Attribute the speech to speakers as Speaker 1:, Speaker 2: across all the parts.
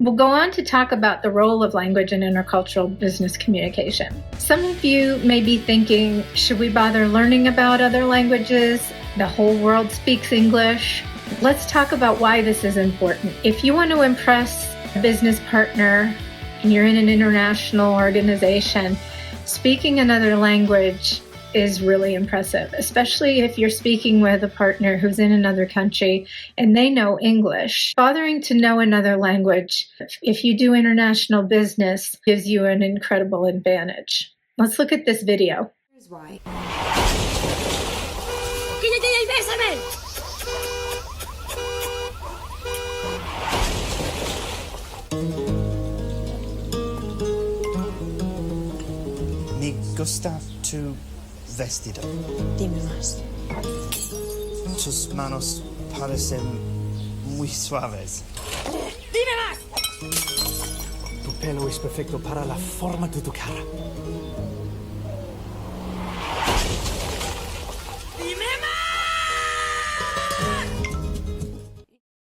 Speaker 1: We'll go on to talk about the role of language in intercultural business communication. Some of you may be thinking, should we bother learning about other languages? The whole world speaks English. Let's talk about why this is important. If you want to impress a business partner and you're in an international organization, speaking another language is really impressive, especially if you're speaking with a partner who's in another country and they know English. Bothering to know another language, if you do international business, gives you an incredible advantage. Let's look at this video.
Speaker 2: Here's why.
Speaker 3: Me gusta tu vestido.
Speaker 2: Dime más.
Speaker 3: Tus manos parecen muy suaves.
Speaker 2: Dime más.
Speaker 4: Tu pelo es perfecto para la forma de tu cara.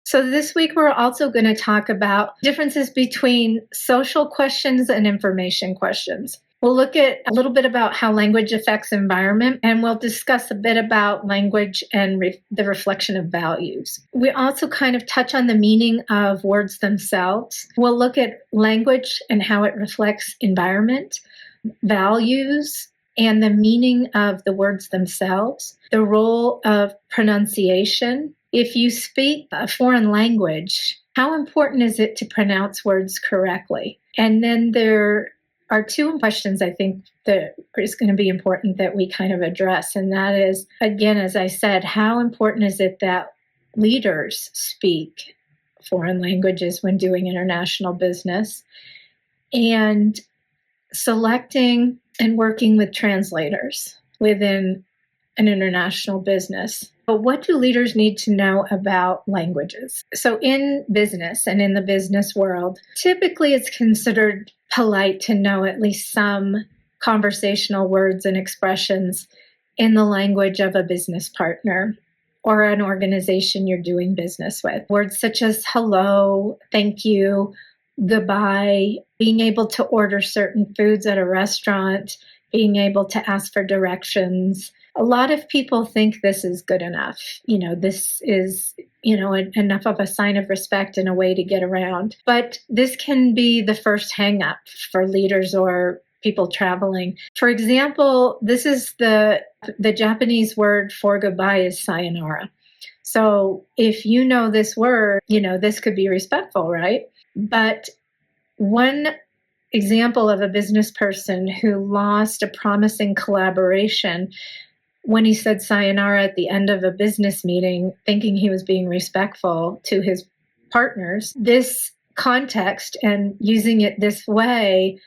Speaker 1: So this week, we're also going to talk about differences between social questions and information questions. We'll look at a little bit about how language affects environment, and we'll discuss a bit about language and the reflection of values. We also kind of touch on the meaning of words themselves. We'll look at language and how it reflects environment, values, and the meaning of the words themselves, the role of pronunciation. If you speak a foreign language, how important is it to pronounce words correctly? And then there are two questions I think that is going to be important that we kind of address. And that is, again, as I said, how important is it that leaders speak foreign languages when doing international business? And selecting and working with translators within an international business. But what do leaders need to know about languages? So in business and in the business world, typically it's considered polite to know at least some conversational words and expressions in the language of a business partner or an organization you're doing business with. Words such as hello, thank you, goodbye, being able to order certain foods at a restaurant, being able to ask for directions. A lot of people think this is good enough. This is, enough of a sign of respect and a way to get around. But this can be the first hang up for leaders or people traveling. For example, this is the Japanese word for goodbye is sayonara. So if you know this word, this could be respectful, right? But one example of a business person who lost a promising collaboration when he said sayonara at the end of a business meeting, thinking he was being respectful to his partners, this context and using it this way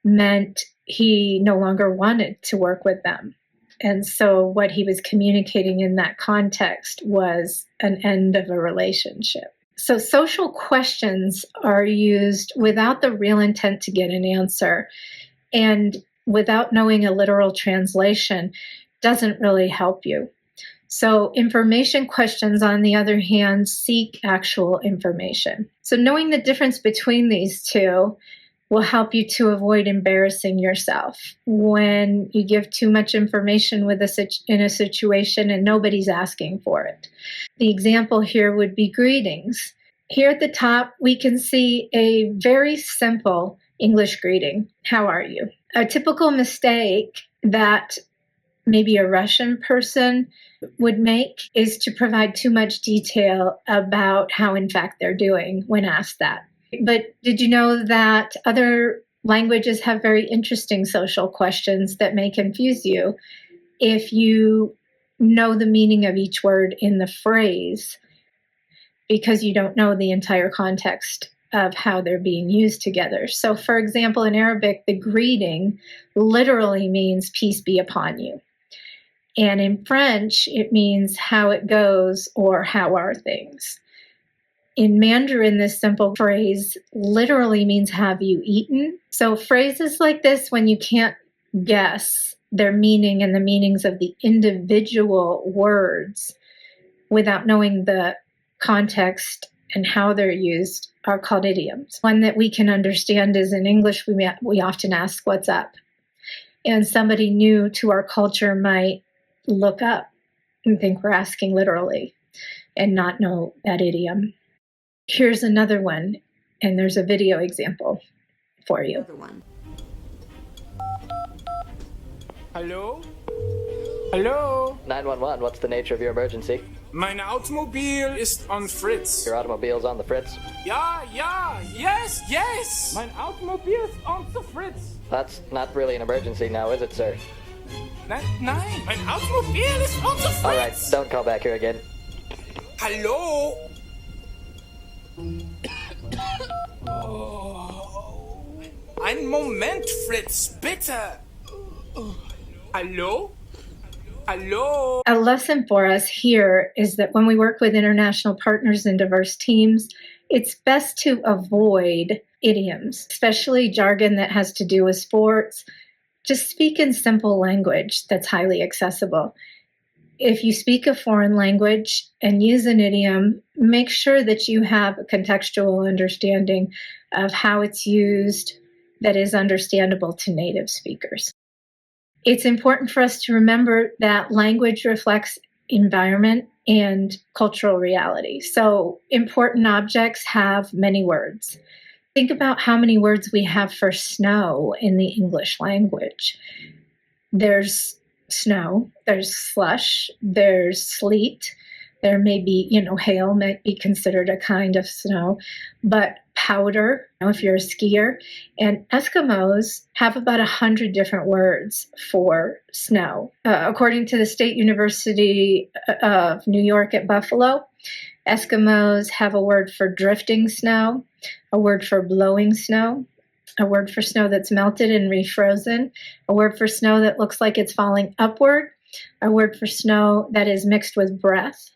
Speaker 1: meant he no longer wanted to work with them. And so what he was communicating in that context was an end of a relationship. So social questions are used without the real intent to get an answer, and without knowing a literal translation doesn't really help you. So information questions, on the other hand, seek actual information. So knowing the difference between these two will help you to avoid embarrassing yourself when you give too much information in a situation and nobody's asking for it. The example here would be greetings. Here at the top, we can see a very simple English greeting. How are you? A typical mistake that maybe a Russian person would make is to provide too much detail about how, in fact, they're doing when asked that. But did you know that other languages have very interesting social questions that may confuse you if you know the meaning of each word in the phrase, because you don't know the entire context of how they're being used together? So, for example, in Arabic, the greeting literally means peace be upon you. And in French, it means how it goes or how are things. In Mandarin, this simple phrase literally means have you eaten? So phrases like this, when you can't guess their meaning and the meanings of the individual words without knowing the context and how they're used, are called idioms. One that we can understand is in English, we often ask, what's up? And somebody new to our culture might look up and think we're asking literally and not know that idiom. Here's another one, and there's a video example for you.
Speaker 5: Another one.
Speaker 4: Hello? Hello?
Speaker 6: 911, what's the nature of your emergency?
Speaker 4: Mein Automobil ist on Fritz.
Speaker 6: Your automobile's on the fritz?
Speaker 4: Ja, yes! Mein Automobil ist on the Fritz.
Speaker 6: That's not really an emergency now, is it, sir?
Speaker 4: Nein, mein Automobil ist on the Fritz.
Speaker 6: All right, don't call back here again.
Speaker 4: Hallo? Einen Moment, Fritz, bitte. Hallo? Hello.
Speaker 1: A lesson for us here is that when we work with international partners and diverse teams, it's best to avoid idioms, especially jargon that has to do with sports. Just speak in simple language that's highly accessible. If you speak a foreign language and use an idiom, make sure that you have a contextual understanding of how it's used that is understandable to native speakers. It's important for us to remember that language reflects environment and cultural reality. So important objects have many words. Think about how many words we have for snow in the English language. There's snow, there's slush, there's sleet. There may be, hail might be considered a kind of snow, but powder, if you're a skier. And Eskimos have about 100 different words for snow. According to the State University of New York at Buffalo, Eskimos have a word for drifting snow, a word for blowing snow, a word for snow that's melted and refrozen, a word for snow that looks like it's falling upward, a word for snow that is mixed with breath,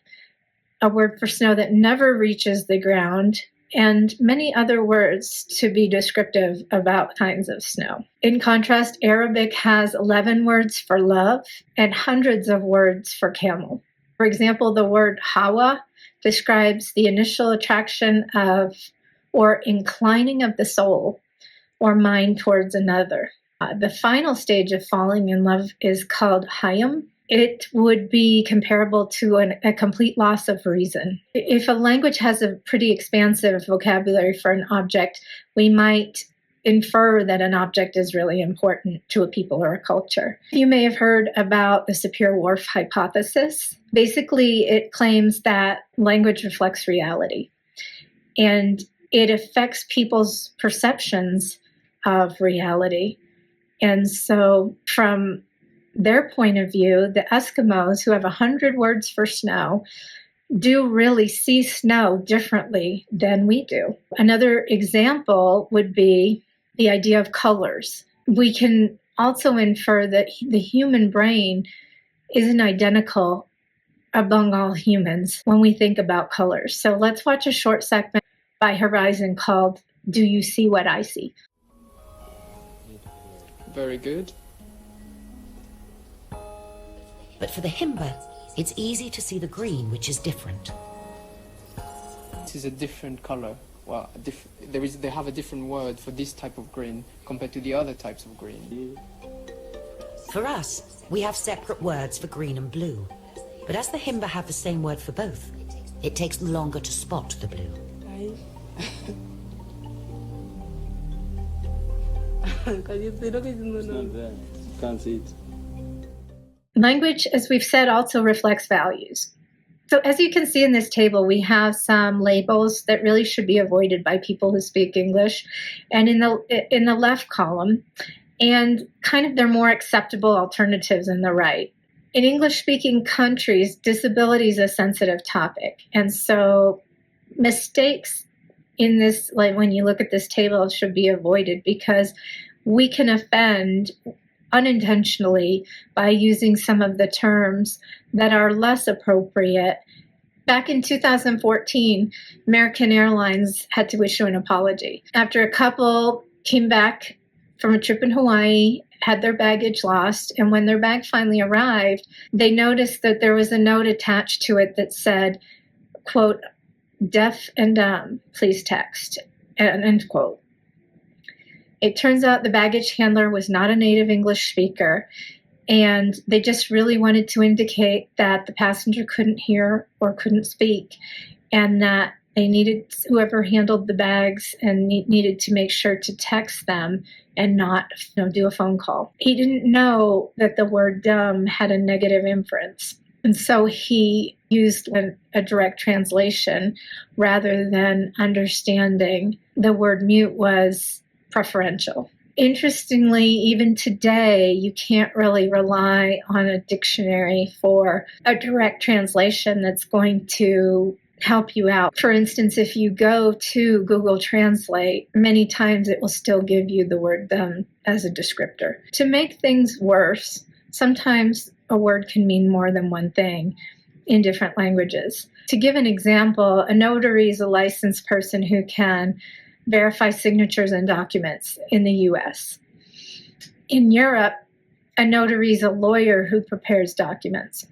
Speaker 1: a word for snow that never reaches the ground, and many other words to be descriptive about kinds of snow. In contrast, Arabic has 11 words for love and hundreds of words for camel. For example, the word hawa describes the initial attraction of or inclining of the soul or mind towards another. The final stage of falling in love is called hayam. It would be comparable to a complete loss of reason. If a language has a pretty expansive vocabulary for an object, we might infer that an object is really important to a people or a culture. You may have heard about the Sapir-Whorf hypothesis. Basically, it claims that language reflects reality, and it affects people's perceptions of reality. And so from their point of view, the Eskimos, who have 100 words for snow, do really see snow differently than we do. Another example would be the idea of colors. We can also infer that the human brain isn't identical among all humans when we think about colors. So let's watch a short segment by Horizon called Do You See What I See?
Speaker 7: Very good.
Speaker 8: But for the Himba, it's easy to see the green, which is different.
Speaker 7: This is a different color. Well, they have a different word for this type of green compared to the other types of green.
Speaker 8: For us, we have separate words for green and blue. But as the Himba have the same word for both, it takes them longer to spot the blue.
Speaker 9: It's not there. Can't see it.
Speaker 1: Language, as we've said, also reflects values. So as you can see in this table, we have some labels that really should be avoided by people who speak English. And in the left column, and kind of their more acceptable alternatives in the right. In English-speaking countries, disability is a sensitive topic. And so mistakes in this, like when you look at this table, should be avoided because we can offend unintentionally by using some of the terms that are less appropriate. Back in 2014, American Airlines had to issue an apology after a couple came back from a trip in Hawaii, had their baggage lost, and when their bag finally arrived, they noticed that there was a note attached to it that said, quote, deaf and dumb, please text, end quote. It turns out the baggage handler was not a native English speaker, and they just really wanted to indicate that the passenger couldn't hear or couldn't speak, and that they needed, whoever handled the bags and needed to make sure to text them and not do a phone call. He didn't know that the word dumb had a negative inference. And so he used a direct translation rather than understanding the word mute was preferential. Interestingly, even today, you can't really rely on a dictionary for a direct translation that's going to help you out. For instance, if you go to Google Translate, many times it will still give you the word them as a descriptor. To make things worse, sometimes a word can mean more than one thing in different languages. To give an example, a notary is a licensed person who can verify signatures and documents in the US. In Europe, a notary is a lawyer who prepares documents.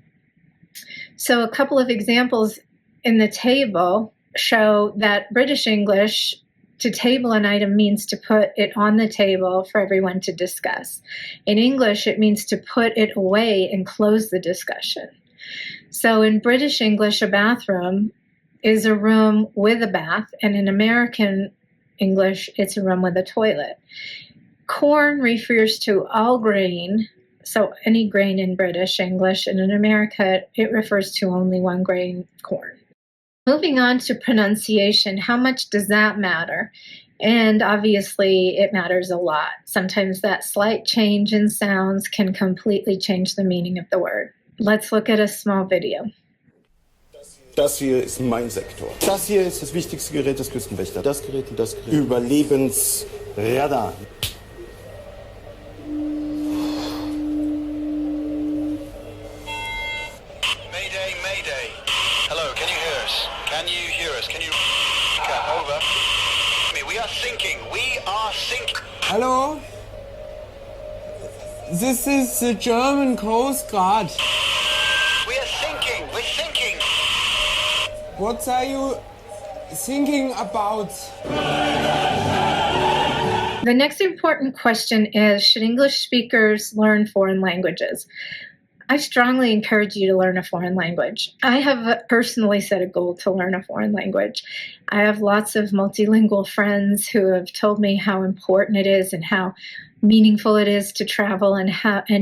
Speaker 1: So a couple of examples in the table show that British English, to table an item means to put it on the table for everyone to discuss. In English, it means to put it away and close the discussion. So in British English, a bathroom is a room with a bath, and in American English, it's a room with a toilet. Corn refers to all grain, so any grain in British English, and in America, it refers to only one grain, corn. Moving on to pronunciation, how much does that matter? And obviously, it matters a lot. Sometimes that slight change in sounds can completely change the meaning of the word. Let's look at a small video.
Speaker 5: Das hier ist mein Sektor. Das hier ist das wichtigste Gerät des Küstenwächters. Das Gerät und das Gerät. Überlebensradar.
Speaker 10: Mayday, Mayday. Hello, can you hear us? Can you hear us? Can you... Over. We are sinking. We are sinking.
Speaker 11: Hello? This is the German Coast Guard.
Speaker 10: We are sinking. We're sinking.
Speaker 11: What are you thinking about?
Speaker 1: The next important question is, should English speakers learn foreign languages? I strongly encourage you to learn a foreign language. I have personally set a goal to learn a foreign language. I have lots of multilingual friends who have told me how important it is and how meaningful it is to travel and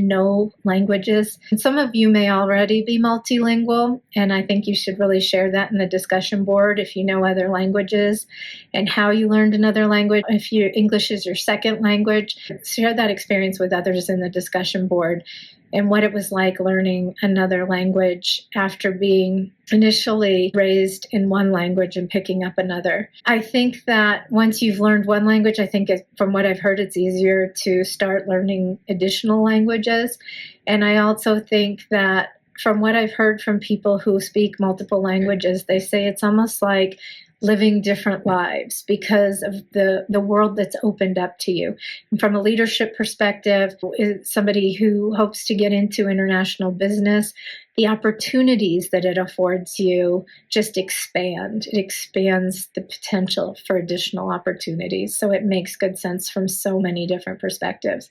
Speaker 1: know languages. And some of you may already be multilingual, and I think you should really share that in the discussion board if you know other languages and how you learned another language. If English is your second language, share that experience with others in the discussion board and what it was like learning another language after being initially raised in one language and picking up another. I think that once you've learned one language, I think from what I've heard, it's easier to start learning additional languages. And I also think that from what I've heard from people who speak multiple languages, they say it's almost like living different lives because of the world that's opened up to you. And from a leadership perspective, somebody who hopes to get into international business, the opportunities that it affords you just expand. It expands the potential for additional opportunities. So it makes good sense from so many different perspectives.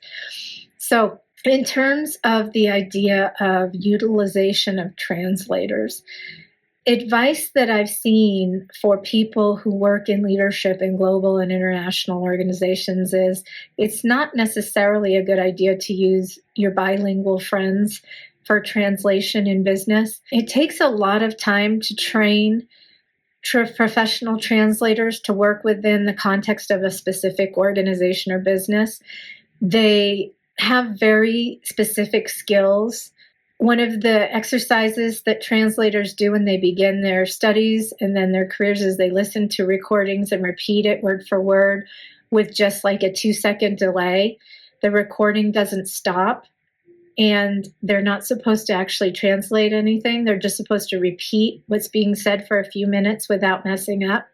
Speaker 1: So in terms of the idea of utilization of translators, advice that I've seen for people who work in leadership in global and international organizations is it's not necessarily a good idea to use your bilingual friends for translation in business. It takes a lot of time to train professional translators to work within the context of a specific organization or business. They have very specific skills. One of the exercises that translators do when they begin their studies and then their careers is they listen to recordings and repeat it word for word with just like a 2-second delay. The recording doesn't stop, and they're not supposed to actually translate anything. They're just supposed to repeat what's being said for a few minutes without messing up.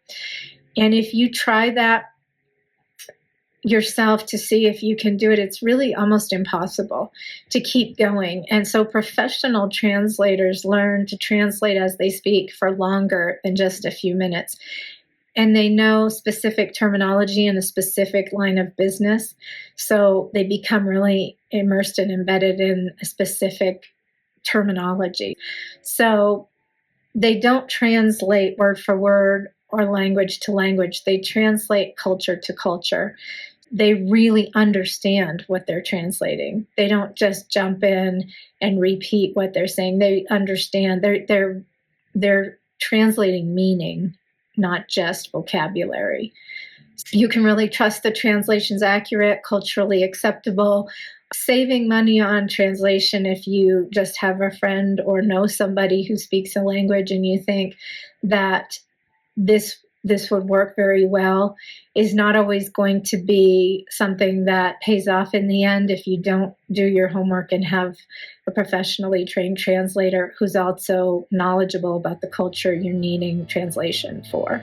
Speaker 1: And if you try that yourself to see if you can do it, it's really almost impossible to keep going. And so professional translators learn to translate as they speak for longer than just a few minutes. And they know specific terminology in a specific line of business. So they become really immersed and embedded in a specific terminology. So they don't translate word for word or language to language. They translate culture to culture. They really understand what they're translating. They don't just jump in and repeat what they're saying. They understand. They're translating meaning, not just vocabulary. You can really trust the translation's accurate, culturally acceptable. Saving money on translation if you just have a friend or know somebody who speaks a language and you think that this would work very well is not always going to be something that pays off in the end if you don't do your homework and have a professionally trained translator who's also knowledgeable about the culture you're needing translation for.